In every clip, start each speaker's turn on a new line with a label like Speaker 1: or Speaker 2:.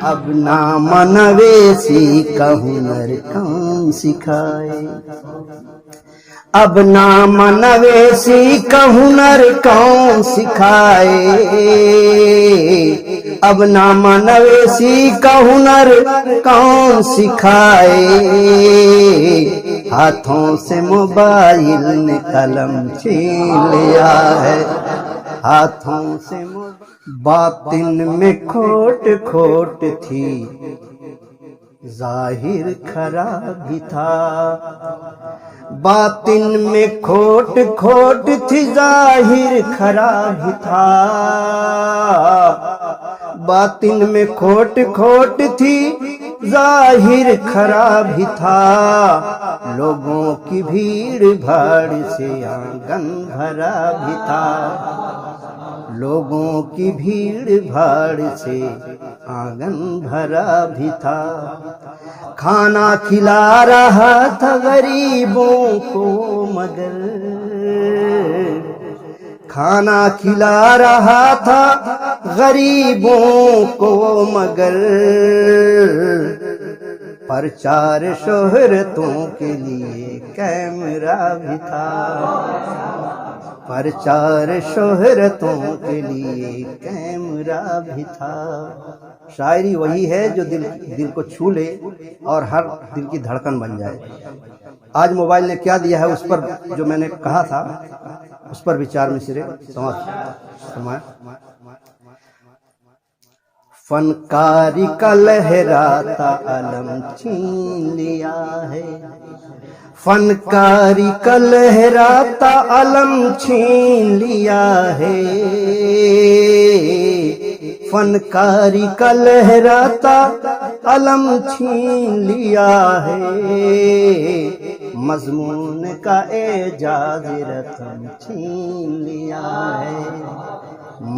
Speaker 1: اب نام نویسی کا ہنر کون سکھائے، اب نام نویسی کا ہنر کون سکھائے، اب نام نویسی کا ہنر کون سکھائے، ہاتھوں سے موبائل نے قلم چھین لیا ہے، ہاتھوں سے باطن میں کھوٹ کھوٹ تھی، ظاہر کھرا بھی تھا، باطن میں کھوٹ کھوٹ تھی، ظاہر کھرا بھی تھا، باطن میں کھوٹ کھوٹ تھی، ظاہر کھرا بھی تھا، لوگوں کی بھیڑ بھاڑ سے آنگن بھرا بھی تھا، لوگوں کی بھیڑ بھاڑ سے آنگن بھرا بھی تھا، کھانا کھلا رہا تھا غریبوں کو مگر، کھانا کھلا رہا تھا غریبوں کو مگر، پرچار شہرتوں کے لیے کیمرہ بھی تھا، پرچار شہرتوں کے لیے کیمرہ بھی تھا۔ شاعری وہی ہے جو دل کو چھو لے اور ہر دل کی دھڑکن بن جائے۔ آج موبائل نے کیا دیا ہے اس پر جو میں نے کہا تھا اس پر بھی چار مصرے سمائے۔ فنکاری کا لہراتا علم چھین لیا ہے، فنکاری کا لہراتا علم چھین لیا ہے، فنکاری کا لہراتا علم چھین لیا ہے، مضمون کا اعجاز رقم چھین لیا ہے،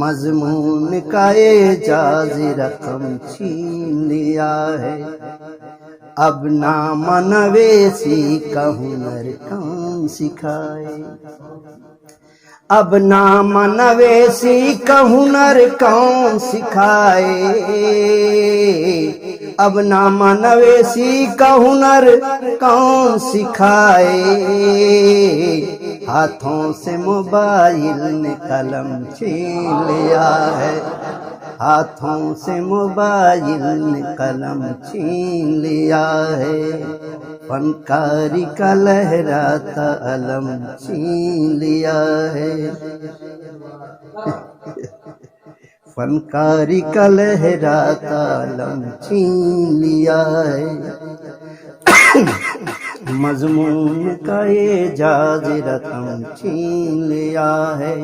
Speaker 1: مضمون کا اعجاز رقم چھین لیا ہے، اب نام نویسی کا ہنر کون سکھائے، اب نام نویسی کا ہنر کون سکھائے، اب نام نویسی کا ہنر کون سکھائے، ہاتھوں سے موبائل نے قلم چھین لیا ہے، ہاتھوں سے موبائل نے قلم چھین لیا ہے، فنکاری کا لہراتا علم چھین لیا ہے، فنکاری کا لہراتا علم چھین لیا ہے، مضمون کا اعجاز رقم چھین لیا ہے،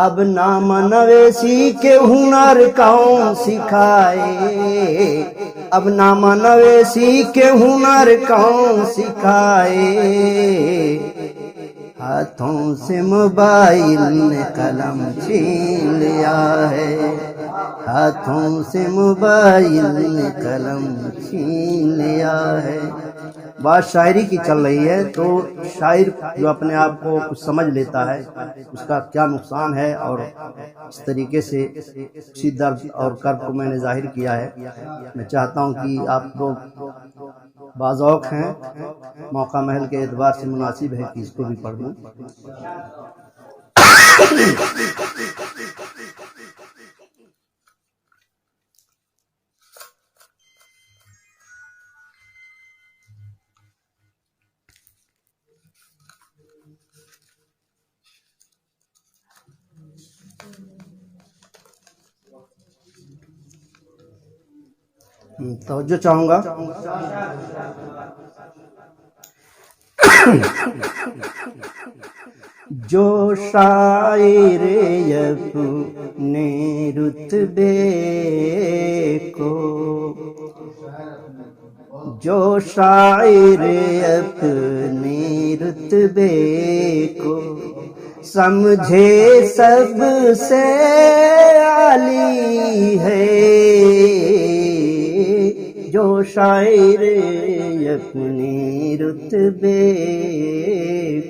Speaker 1: اب نام نویسی کے ہنر کون سکھائے، اب نام نویسی کے ہنر کون سکھائے، ہاتھوں سے موبائل نے قلم چھین لیا ہے، ہاتھوں سے موبائل نے قلم چھین لیا ہے۔ بات شاعری کی چل رہی ہے تو شاعر جو اپنے آپ کو کچھ سمجھ لیتا ہے اس کا کیا نقصان ہے، اور اس طریقے سے اسی درد اور کرب کو میں نے ظاہر کیا ہے۔ میں چاہتا ہوں کہ آپ لوگ باذوق ہیں، موقع محل کے اعتبار سے مناسب ہے کہ اس کو بھی پڑھ دوں۔ توجہ چاہوں گا۔ جو شاعر اپنے رتبے کو، جو شاعر اپنے رتبے کو سمجھے سب سے عالی ہے، جو شاعر اپنے رتبے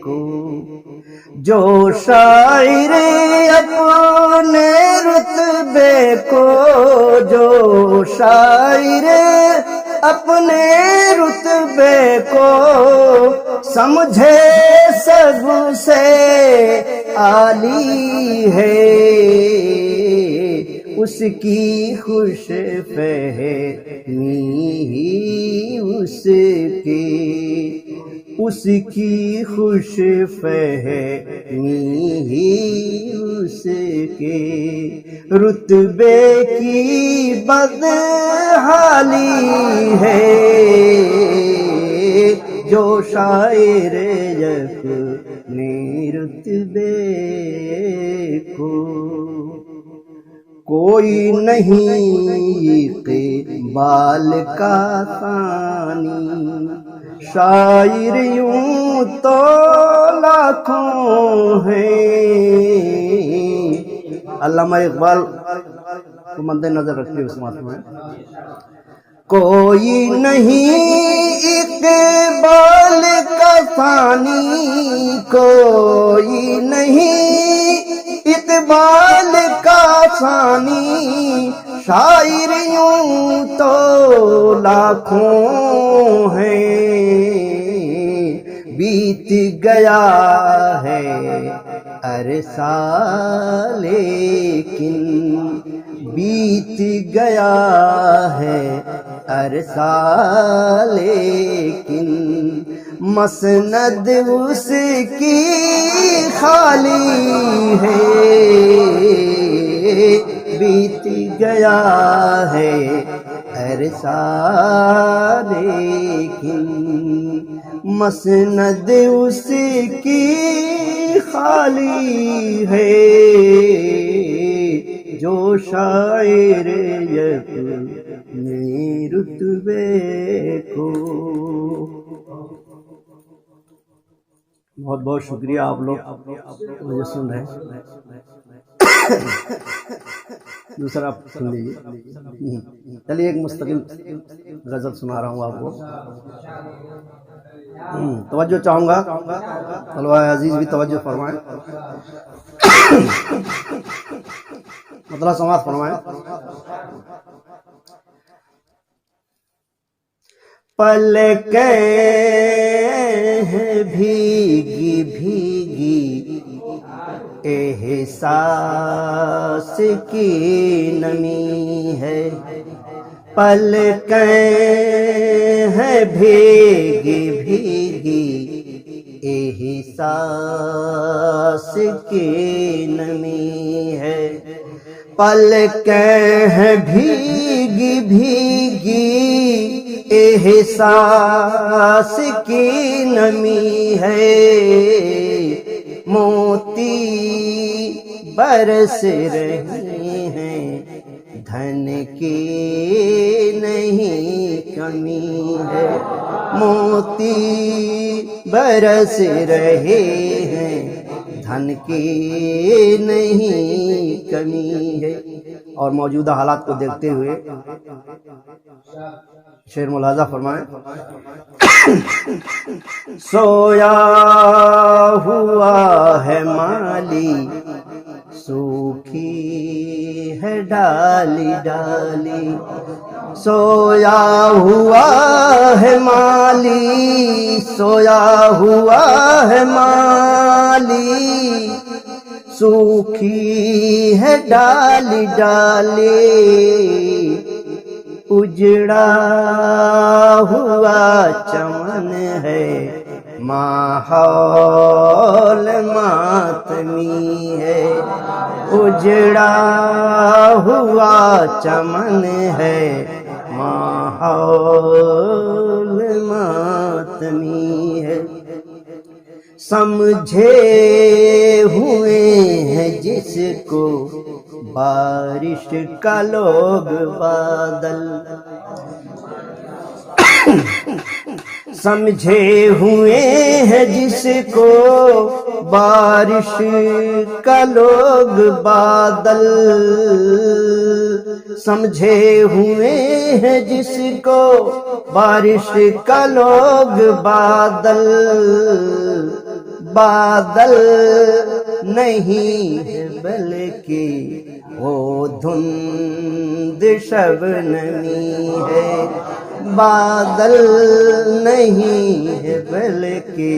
Speaker 1: کو، جو شاعر اپنے رتبے کو، جو شاعر اپنے رتبے کو سمجھے سب سے عالی ہے، اس کی خوش فہمی ہی اس کی خوش فہمی ہی اس کے رتبے کی بدحالی ہے، جو شاعر اپنے رتبے کو۔ کوئی نہیں اقبال کا ثانی، شاعر یوں تو لاکھوں ہیں۔ علامہ اقبال کو مد نظر رکھتے اس بات میں، کوئی نہیں اقبال کا ثانی، کوئی نہیں اقبال کا ثانی، شاعر یوں تو لاکھوں ہیں۔ بیت گیا ہے عرصہ لیکن، بیت گیا ہے عرصہ لیکن، مسند اس کی خالی ہے، بیت گیا ہے عرصہ لیکن، مسند اس کی خالی ہے، جو شاعر اپنے رتبے کو۔ بہت بہت شکریہ، آپ لوگ مجھے سن رہے ہیں۔ دوسرا آپ سن لیجیے۔ چلیے ایک مستقل غزل سنا رہا ہوں آپ کو، توجہ چاہوں گا، طلبہ عزیز بھی توجہ فرمائیں، مطلع سماعت فرمائیں۔ پلکیں ہیں بھیگی بھیگی احساس کی نمی ہے، پلکیں ہیں بھیگی بھیگی احساس کی نمی ہے، پلکیں ہیں بھیگی بھیگی احساس کی نمی ہے، موتی برس رہی ہیں دھن کی نہیں کمی ہے، موتی برس رہے ہیں دھن کی نہیں کمی ہے۔ اور موجودہ حالات کو دیکھتے ہوئے شعر ملاحظہ فرمائیں۔ سویا ہوا ہے مالی سوکھی ہے ڈالی ڈالی، سویا ہوا ہے مالی، سویا ہوا ہے مالی، سوکھی ہے ڈالی ڈالی، اجڑا ہوا چمن ہے ماحول ماتمی ہے، اجڑا ہوا چمن ہے ماحول ماتمی ہے، سمجھے ہوئے ہیں جس کو بارش کا لوگ بادل، سمجھے ہوئے ہیں جس کو بارش کا لوگ بادل سمجھے ہوئے ہیں، جس کو بارش کا لوگ بادل بادل نہیں ہے بلکہ وہ دھند شبنمی ہے، بادل نہیں ہے بلکہ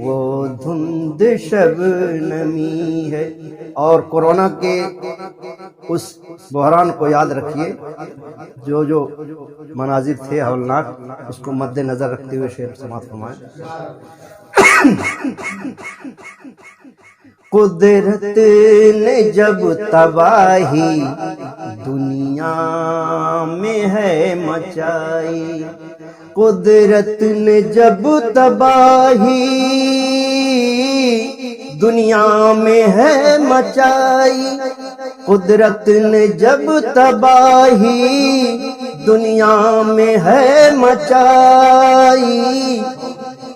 Speaker 1: وہ دھند شبنمی ہے۔ اور کورونا کے اس بحران کو یاد رکھیے، جو مناظر تھے ہولناک، اس کو مد نظر رکھتے ہوئے شعر سماعت فرمائیں۔ قدرت نے جب تباہی دنیا میں ہے مچائی، قدرت نے جب تباہی دنیا میں ہے مچائی، قدرت نے جب تباہی دنیا میں ہے مچائی،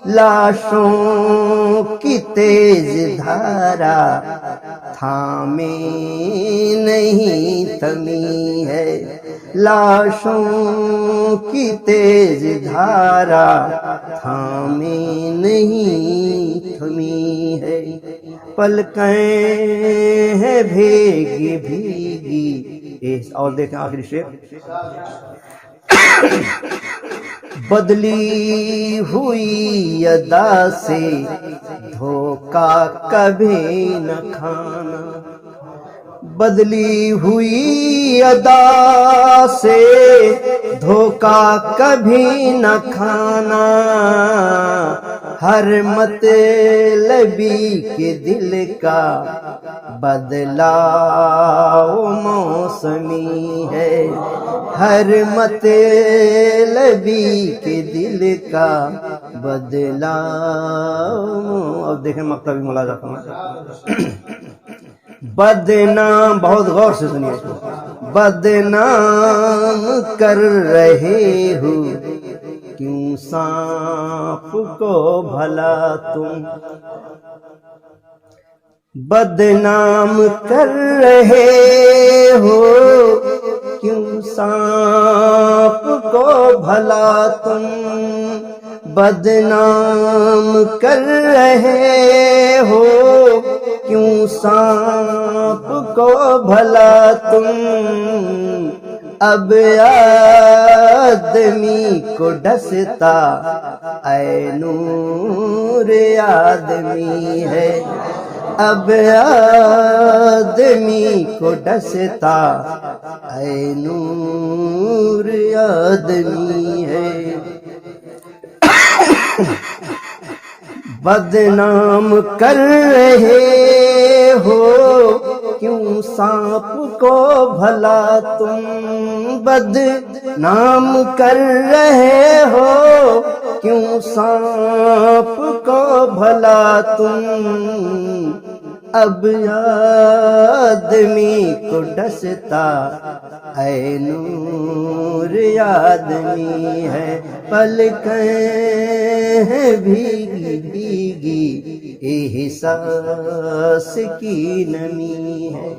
Speaker 1: لاشوں کی تیز دھارا تھامے نہیں تھمی ہے، لاشوں کی تیز دھارا تھامے نہیں تھمی ہے، پلکیں ہیں بھیگی بھیگی۔ اور دیکھیں آخری شعر، بدلی ہوئی ادا سے دھوکا کبھی نہ کھانا، بدلی ہوئی ادا سے دھوکا کبھی نہ کھانا، ہر مطلبی کے دل کا بدلاؤ موسمی ہے، ہر مطلبی کے دل کا بدلاؤ۔ اب دیکھیں مکتبی ملاحظہ فرمائیں، بدنام، بہت غور سے سنیے، بدنام کر رہے ہو کیوں سانپ کو بھلا تم، بدنام کر رہے ہو کیوں سانپ کو بھلا تم، بدنام کر رہے ہو کیوں سانپ کو بھلا تم، اب آدمی کو ڈستا اے نور آدمی ہے، اب آدمی کو ڈستا اے نور آدمی ہے، بدنام کر رہے ہو کیوں سانپ کو بھلا تم، بدنام کر رہے ہو کیوں سانپ کو بھلا تم، اب آدمی کو ڈستا اے نور آدمی ہے، پلکیں ہیں بھیگی بھیگی احساس کی نمی ہے،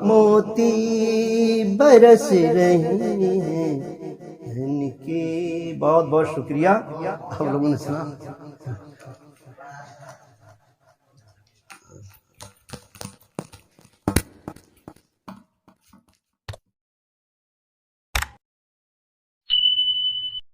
Speaker 1: موتی برس رہے ہیں ان کی۔ بہت بہت شکریہ آپ لوگوں نے سنا۔